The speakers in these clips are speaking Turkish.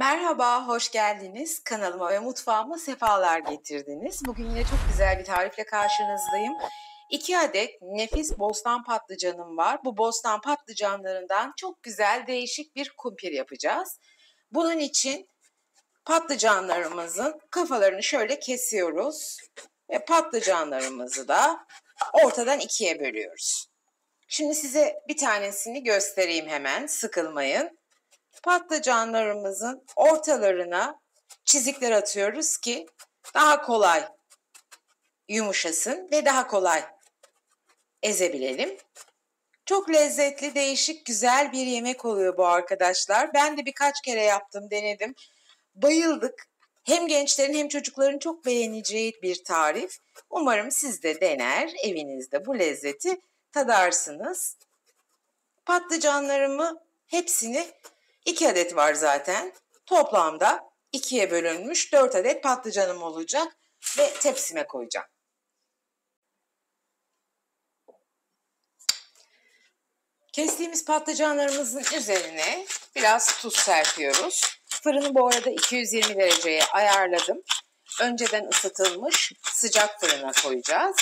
Merhaba, hoş geldiniz. Kanalıma ve mutfağıma sefalar getirdiniz. Bugün yine çok güzel bir tarifle karşınızdayım. 2 adet nefis bostan patlıcanım var. Bu bostan patlıcanlarından çok güzel, değişik bir kumpir yapacağız. Bunun için patlıcanlarımızın kafalarını şöyle kesiyoruz ve patlıcanlarımızı da ortadan ikiye bölüyoruz. Şimdi size bir tanesini göstereyim hemen, sıkılmayın. Patlıcanlarımızın ortalarına çizikler atıyoruz ki daha kolay yumuşasın ve daha kolay ezebilelim. Çok lezzetli, değişik, güzel bir yemek oluyor bu arkadaşlar. Ben de birkaç kere yaptım, denedim. Bayıldık. Hem gençlerin hem çocukların çok beğeneceği bir tarif. Umarım siz de dener, evinizde bu lezzeti tadarsınız. Patlıcanlarımı hepsini 2 adet var zaten. Toplamda 2'ye bölünmüş 4 adet patlıcanım olacak ve tepsime koyacağım. Kestiğimiz patlıcanlarımızın üzerine biraz tuz serpiyoruz. Fırını bu arada 220 dereceye ayarladım. Önceden ısıtılmış sıcak fırına koyacağız.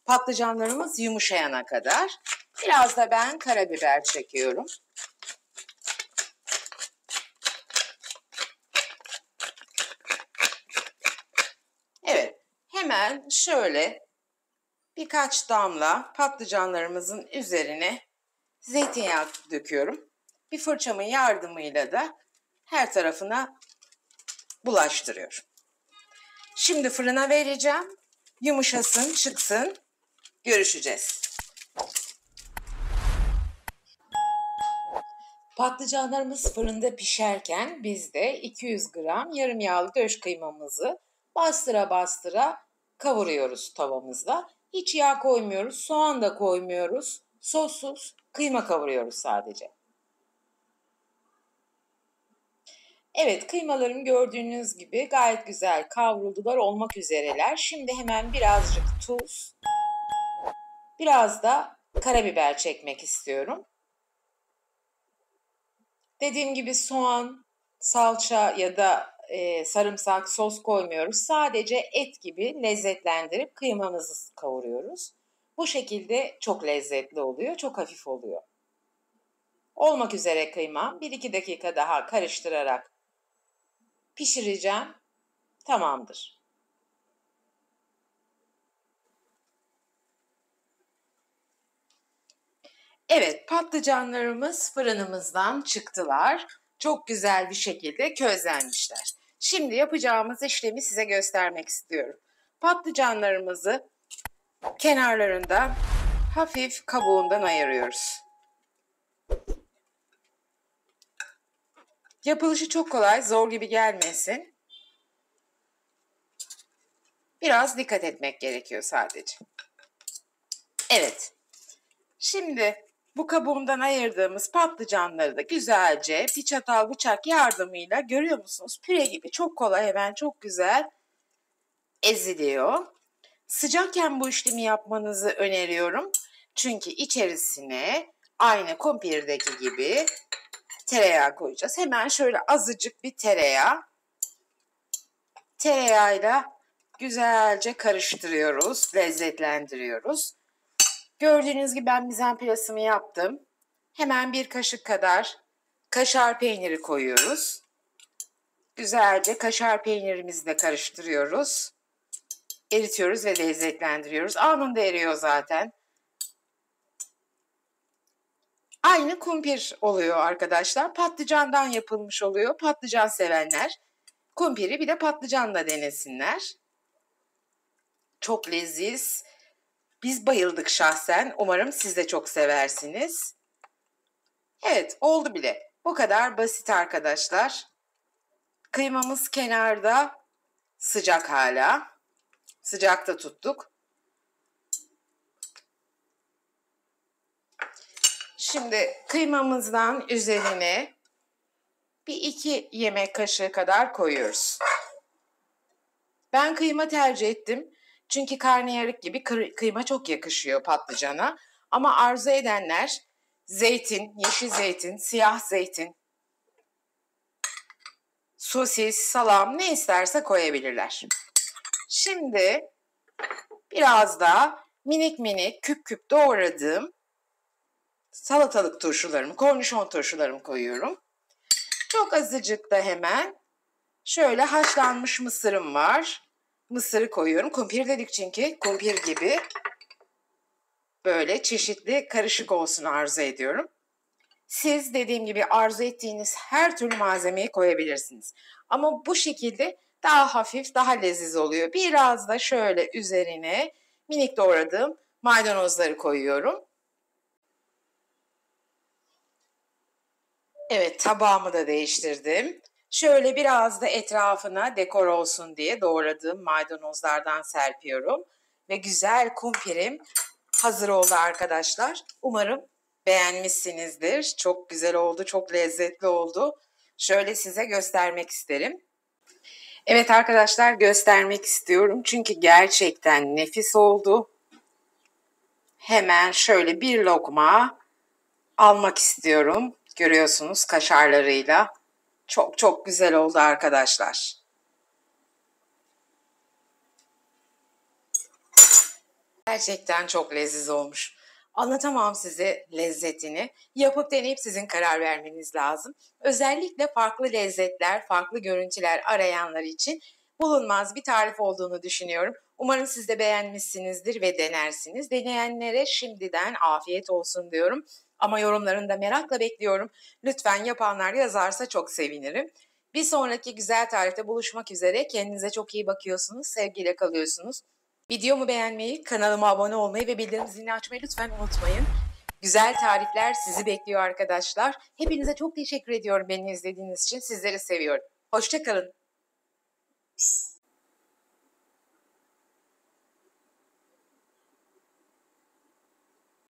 Patlıcanlarımız yumuşayana kadar. Biraz da ben karabiber çekiyorum. Evet, hemen şöyle birkaç damla patlıcanlarımızın üzerine zeytinyağı döküyorum. Bir fırçamın yardımıyla da her tarafına bulaştırıyorum. Şimdi fırına vereceğim. Yumuşasın, çıksın. Görüşeceğiz. Patlıcanlarımız fırında pişerken biz de 200 gram yarım yağlı döş kıymamızı bastıra bastıra kavuruyoruz tavamızda. Hiç yağ koymuyoruz, soğan da koymuyoruz. Sossuz kıyma kavuruyoruz sadece. Evet, kıymalarım gördüğünüz gibi gayet güzel kavruldular, olmak üzereler. Şimdi hemen birazcık tuz, biraz da karabiber çekmek istiyorum. Dediğim gibi soğan, salça ya da sarımsak, sos koymuyoruz. Sadece et gibi lezzetlendirip kıymamızı kavuruyoruz. Bu şekilde çok lezzetli oluyor, çok hafif oluyor. Olmak üzere kıymam. 1-2 dakika daha karıştırarak pişireceğim. Tamamdır. Evet, patlıcanlarımız fırınımızdan çıktılar. Çok güzel bir şekilde közlenmişler. Şimdi yapacağımız işlemi size göstermek istiyorum. Patlıcanlarımızı kenarlarında hafif kabuğundan ayırıyoruz. Yapılışı çok kolay, zor gibi gelmesin. Biraz dikkat etmek gerekiyor sadece. Evet, şimdi bu kabuğundan ayırdığımız patlıcanları da güzelce bir çatal bıçak yardımıyla, görüyor musunuz? Püre gibi çok kolay, hemen çok güzel eziliyor. Sıcakken bu işlemi yapmanızı öneriyorum. Çünkü içerisine aynı kumpirdeki gibi tereyağı koyacağız. Hemen şöyle azıcık bir tereyağı. Tereyağıyla güzelce karıştırıyoruz, lezzetlendiriyoruz. Gördüğünüz gibi ben mizanplasımı yaptım. Hemen 1 kaşık kadar kaşar peyniri koyuyoruz. Güzelce kaşar peynirimizi de karıştırıyoruz. Eritiyoruz ve lezzetlendiriyoruz. Anında eriyor zaten. Aynı kumpir oluyor arkadaşlar. Patlıcandan yapılmış oluyor. Patlıcan sevenler kumpiri bir de patlıcanla denesinler. Çok leziz. Biz bayıldık şahsen. Umarım siz de çok seversiniz. Evet, oldu bile. Bu kadar basit arkadaşlar. Kıymamız kenarda, sıcak hala. Sıcakta tuttuk. Şimdi kıymamızdan üzerine bir 2 yemek kaşığı kadar koyuyoruz. Ben kıyma tercih ettim. Çünkü karnıyarık gibi kıyma çok yakışıyor patlıcana. Ama arzu edenler zeytin, yeşil zeytin, siyah zeytin, sosis, salam ne isterse koyabilirler. Şimdi biraz da minik minik küp küp doğradığım salatalık turşularımı, kornişon turşularımı koyuyorum. Çok azıcık da hemen şöyle haşlanmış mısırım var. Mısırı koyuyorum. Kumpir dedik çünkü. Kumpir gibi böyle çeşitli karışık olsun arzu ediyorum. Siz dediğim gibi arzu ettiğiniz her türlü malzemeyi koyabilirsiniz. Ama bu şekilde daha hafif, daha leziz oluyor. Biraz da şöyle üzerine minik doğradığım maydanozları koyuyorum. Evet, tabağımı da değiştirdim. Şöyle biraz da etrafına dekor olsun diye doğradığım maydanozlardan serpiyorum. Ve güzel kumpirim hazır oldu arkadaşlar. Umarım beğenmişsinizdir. Çok güzel oldu, çok lezzetli oldu. Şöyle size göstermek isterim. Evet arkadaşlar, göstermek istiyorum. Çünkü gerçekten nefis oldu. Hemen şöyle bir lokma almak istiyorum. Görüyorsunuz kaşarlarıyla. Çok çok güzel oldu arkadaşlar. Gerçekten çok leziz olmuş. Anlatamam size lezzetini. Yapıp deneyip sizin karar vermeniz lazım. Özellikle farklı lezzetler, farklı görüntüler arayanlar için bulunmaz bir tarif olduğunu düşünüyorum. Umarım siz de beğenmişsinizdir ve denersiniz. Deneyenlere şimdiden afiyet olsun diyorum. Ama yorumlarını da merakla bekliyorum. Lütfen yapanlar yazarsa çok sevinirim. Bir sonraki güzel tarifte buluşmak üzere. Kendinize çok iyi bakıyorsunuz. Sevgiyle kalıyorsunuz. Videomu beğenmeyi, kanalıma abone olmayı ve bildirim zilini açmayı lütfen unutmayın. Güzel tarifler sizi bekliyor arkadaşlar. Hepinize çok teşekkür ediyorum beni izlediğiniz için. Sizleri seviyorum. Hoşça kalın.